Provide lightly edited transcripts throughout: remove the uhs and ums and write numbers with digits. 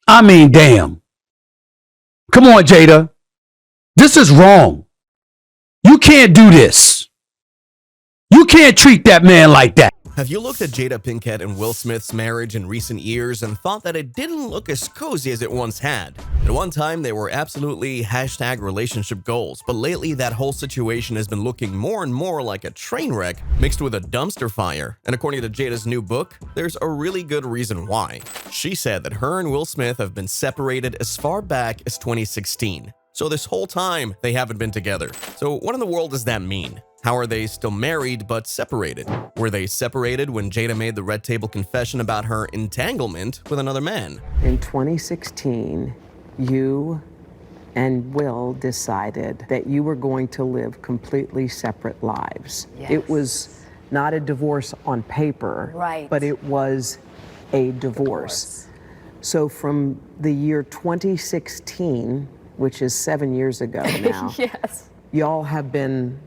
I mean, damn. Come on, Jada. This is wrong. You can't do this. You can't treat that man like that. Have you looked at Jada Pinkett and Will Smith's marriage in recent years and thought that it didn't look as cozy as it once had? At one time, they were absolutely #relationship goals, but lately that whole situation has been looking more and more like a train wreck mixed with a dumpster fire. And according to Jada's new book, there's a really good reason why. She said that her and Will Smith have been separated as far back as 2016. So this whole time, they haven't been together. So what in the world does that mean? How are they still married but separated? Were they separated when Jada made the red table confession about her entanglement with another man? In 2016, you and Will decided that you were going to live completely separate lives. Yes. It was not a divorce on paper, Right. but it was a divorce. So from the year 2016, which is 7 years ago now, Yes. y'all have been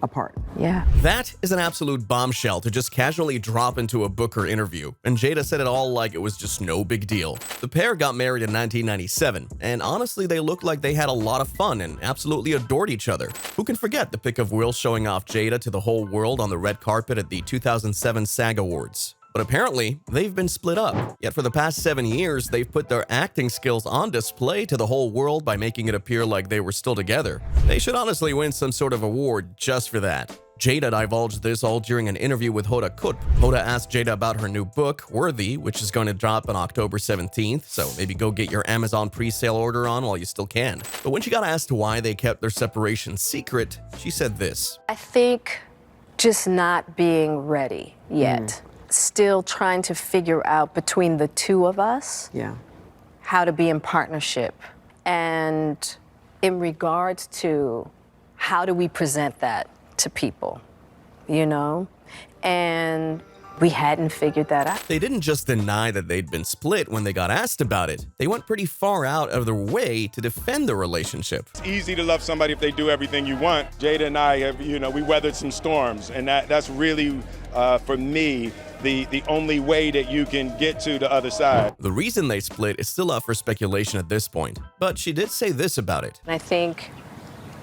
apart. Yeah. That is an absolute bombshell to just casually drop into a book or interview, and Jada said it all like it was just no big deal. The pair got married in 1997, and honestly they looked like they had a lot of fun and absolutely adored each other. Who can forget the pic of Will showing off Jada to the whole world on the red carpet at the 2007 SAG Awards? But apparently, they've been split up. Yet for the past 7 years, they've put their acting skills on display to the whole world by making it appear like they were still together. They should honestly win some sort of award just for that. Jada divulged this all during an interview with Hoda Kutb. Hoda asked Jada about her new book, Worthy, which is going to drop on October 17th, so maybe go get your Amazon pre-sale order on while you still can. But when she got asked why they kept their separation secret, she said this. I think just not being ready yet. Still trying to figure out between the two of us Yeah. how to be in partnership. And in regards to how do we present that to people, you know? And we hadn't figured that out. They didn't just deny that they'd been split when they got asked about it. They went pretty far out of their way to defend the relationship. It's easy to love somebody if they do everything you want. Jada and I have, we weathered some storms, and that's really, for me, the only way that you can get to the other side. The reason they split is still up for speculation at this point, but she did say this about it. And I think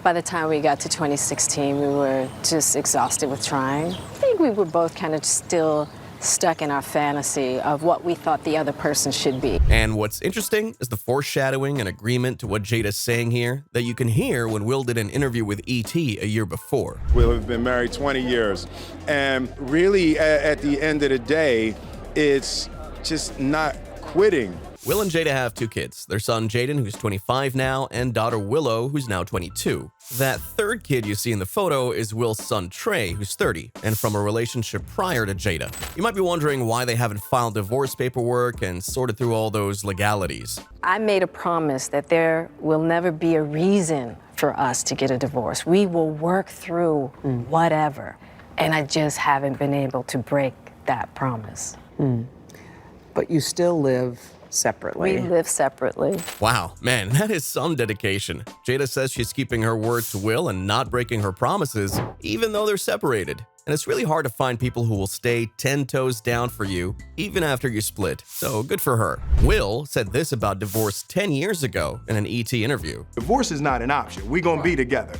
by the time we got to 2016, we were just exhausted with trying. I think we were both kind of still stuck in our fantasy of what we thought the other person should be. And what's interesting is the foreshadowing and agreement to what Jada's saying here that you can hear when Will did an interview with E.T. a year before. We'll have been married 20 years. And really, at the end of the day, it's just not quitting. Will and Jada have 2 kids, their son Jaden, who's 25 now, and daughter Willow, who's now 22. That third kid you see in the photo is Will's son Trey, who's 30, and from a relationship prior to Jada. You might be wondering why they haven't filed divorce paperwork and sorted through all those legalities. I made a promise that there will never be a reason for us to get a divorce. We will work through whatever. And I just haven't been able to break that promise. But you still live separately. We live separately. Wow, man, that is some dedication. Jada says she's keeping her word to Will and not breaking her promises, even though they're separated. And it's really hard to find people who will stay 10 toes down for you, even after you split. So good for her. Will said this about divorce 10 years ago in an ET interview. Divorce is not an option. We're gonna be together.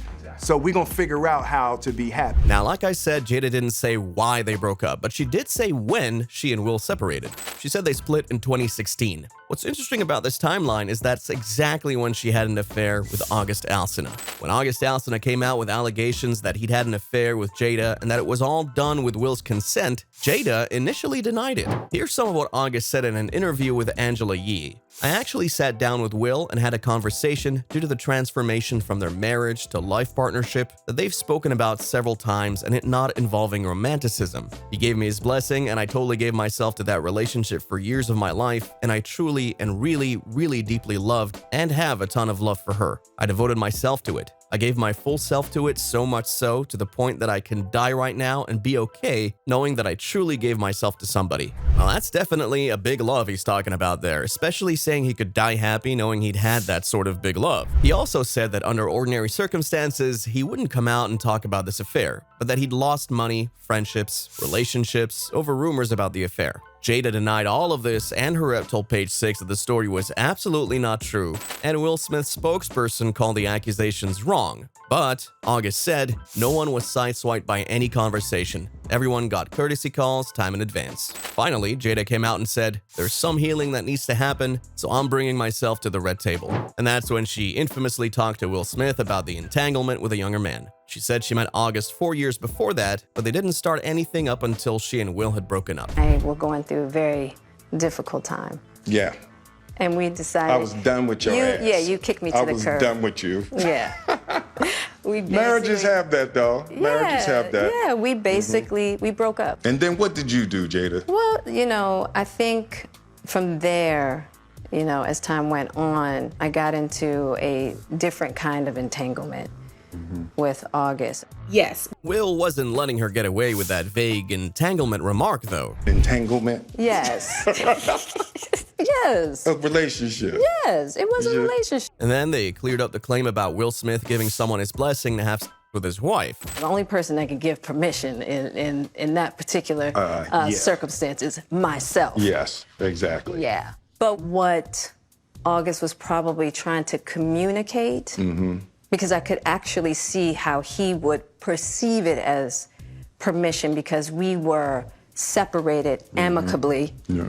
So we're gonna figure out how to be happy. Now, like I said, Jada didn't say why they broke up, but she did say when she and Will separated. She said they split in 2016. What's interesting about this timeline is that's exactly when she had an affair with August Alsina. When August Alsina came out with allegations that he'd had an affair with Jada and that it was all done with Will's consent, Jada initially denied it. Here's some of what August said in an interview with Angela Yee. I actually sat down with Will and had a conversation due to the transformation from their marriage to life partnership that they've spoken about several times and it not involving romanticism. He gave me his blessing and I totally gave myself to that relationship for years of my life, and I truly and really deeply loved and have a ton of love for her. I devoted myself to it. I gave my full self to it, so much so to the point that I can die right now and be okay knowing that I truly gave myself to somebody. Well, that's definitely a big love he's talking about there, especially saying he could die happy knowing he'd had that sort of big love. He also said that under ordinary circumstances, he wouldn't come out and talk about this affair, but that he'd lost money, friendships, relationships over rumors about the affair. Jada denied all of this, and her rep told Page Six that the story was absolutely not true, and Will Smith's spokesperson called the accusations wrong. But August said no one was sideswiped by any conversation. Everyone got courtesy calls time in advance. Finally, Jada came out and said, "There's some healing that needs to happen, so I'm bringing myself to the red table." And that's when she infamously talked to Will Smith about the entanglement with a younger man. She said she met August 4 years before that, but they didn't start anything up until she and Will had broken up. We're going through a very difficult time. Yeah. And we decided... I was done with your ass. Yeah, you kicked me to the curb. I was done with you. Yeah. Marriages have that, though. Marriages have that. Yeah, we basically, we broke up. And then what did you do, Jada? Well, you know, I think from there, you know, as time went on, I got into a different kind of entanglement with August. Yes. Will wasn't letting her get away with that vague entanglement remark, though. Entanglement? Yes. Yes. A relationship. Yes, it was a relationship. And then they cleared up the claim about Will Smith giving someone his blessing to have sex with his wife. The only person that could give permission in that particular circumstance is myself. Yes, exactly. Yeah. But what August was probably trying to communicate, because I could actually see how he would perceive it as permission, because we were separated amicably. Yeah.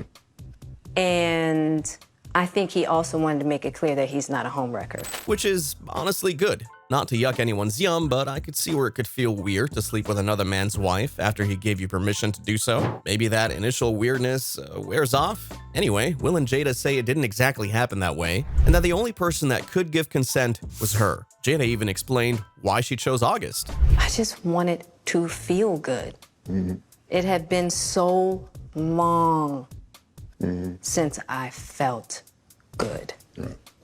And I think he also wanted to make it clear that he's not a homewrecker. Which is honestly good. Not to yuck anyone's yum, but I could see where it could feel weird to sleep with another man's wife after he gave you permission to do so. Maybe that initial weirdness wears off. Anyway, Will and Jada say it didn't exactly happen that way, and that the only person that could give consent was her. Jada even explained why she chose August. I just wanted to feel good. It had been so long since I felt good.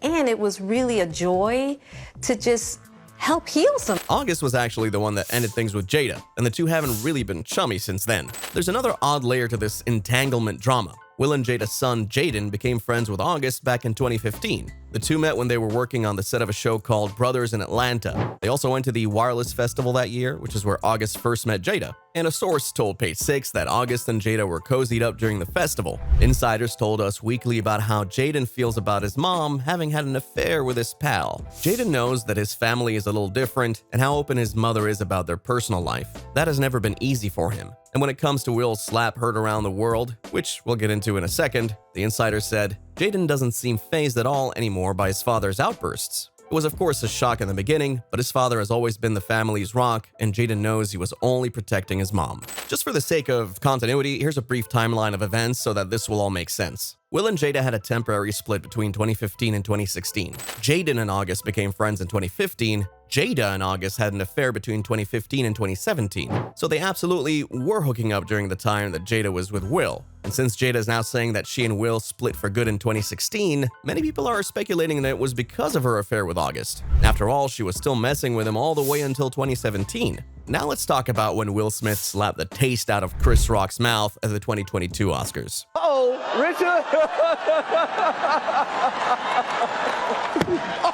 And it was really a joy to just help heal some. August was actually the one that ended things with Jada, and the two haven't really been chummy since then. There's another odd layer to this entanglement drama. Will and Jada's son, Jaden, became friends with August back in 2015. The two met when they were working on the set of a show called Brothers in Atlanta. They also went to the Wireless Festival that year, which is where August first met Jada. And a source told Page Six that August and Jada were cozied up during the festival. Insiders told Us Weekly about how Jaden feels about his mom having had an affair with his pal. Jaden knows that his family is a little different and how open his mother is about their personal life. That has never been easy for him. And when it comes to Will's slap heard around the world, which we'll get into in a second, the insider said, Jaden doesn't seem fazed at all anymore by his father's outbursts. It was of course a shock in the beginning, but his father has always been the family's rock, and Jaden knows he was only protecting his mom. Just for the sake of continuity, here's a brief timeline of events so that this will all make sense. Will and Jada had a temporary split between 2015 and 2016. Jaden and August became friends in 2015. Jada and August had an affair between 2015 and 2017. So they absolutely were hooking up during the time that Jada was with Will. And since Jada is now saying that she and Will split for good in 2016, many people are speculating that it was because of her affair with August. After all, she was still messing with him all the way until 2017. Now let's talk about when Will Smith slapped the taste out of Chris Rock's mouth at the 2022 Oscars. Uh-oh, Richard!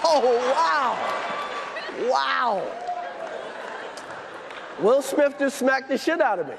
Oh, wow! Wow! Will Smith just smacked the shit out of me.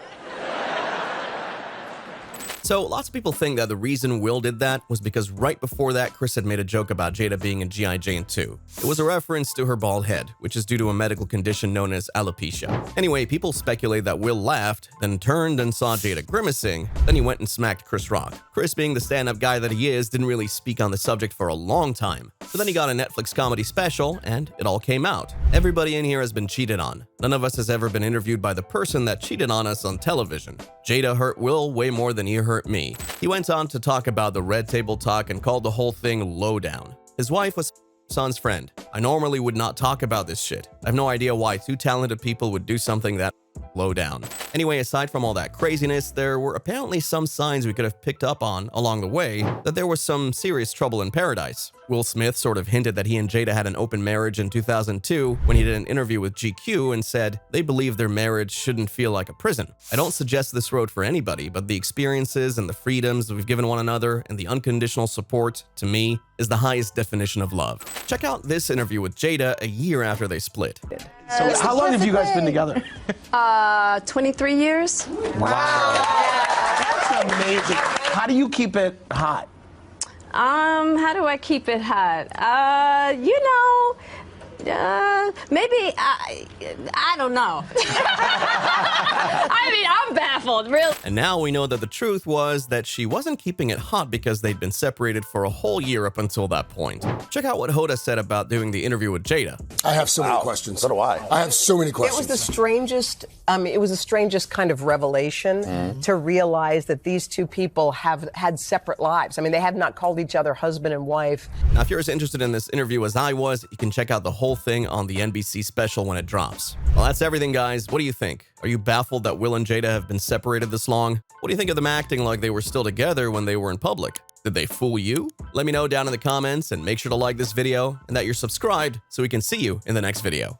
So lots of people think that the reason Will did that was because right before that, Chris had made a joke about Jada being in G.I. Jane 2. It was a reference to her bald head, which is due to a medical condition known as alopecia. Anyway, people speculate that Will laughed, then turned and saw Jada grimacing, then he went and smacked Chris Rock. Chris, being the stand-up guy that he is, didn't really speak on the subject for a long time. But then he got a Netflix comedy special, and it all came out. Everybody in here has been cheated on. None of us has ever been interviewed by the person that cheated on us on television. Jada hurt Will way more than he hurt me. He went on to talk about the red table talk and called the whole thing lowdown. His wife was son's friend. I normally would not talk about this shit. I have no idea why two talented people would do something that low down. Anyway, aside from all that craziness, there were apparently some signs we could have picked up on along the way that there was some serious trouble in paradise. Will Smith sort of hinted that he and Jada had an open marriage in 2002 when he did an interview with GQ and said they believe their marriage shouldn't feel like a prison. I don't suggest this road for anybody, but the experiences and the freedoms that we've given one another and the unconditional support, to me, is the highest definition of love. Check out this interview with Jada a year after they split. So how long have you guys been together? 23 years. Wow. That's amazing. How do you keep it hot? How do I keep it hot? You know, maybe I don't know. I mean, I'm baffled, really. And now we know that the truth was that she wasn't keeping it hot because they'd been separated for a whole year up until that point. Check out what Hoda said about doing the interview with Jada. I have so many questions. So do I. I have so many questions. It was the strangest, it was the strangest kind of revelation to realize that these two people have had separate lives. I mean, they have not called each other husband and wife. Now, if you're as interested in this interview as I was, you can check out the whole thing on the NBC special when it drops. Well, that's everything, guys. What do you think? Are you baffled that Will and Jada have been separated this long? What do you think of them acting like they were still together when they were in public? Did they fool you? Let me know down in the comments, and make sure to like this video and that you're subscribed so we can see you in the next video.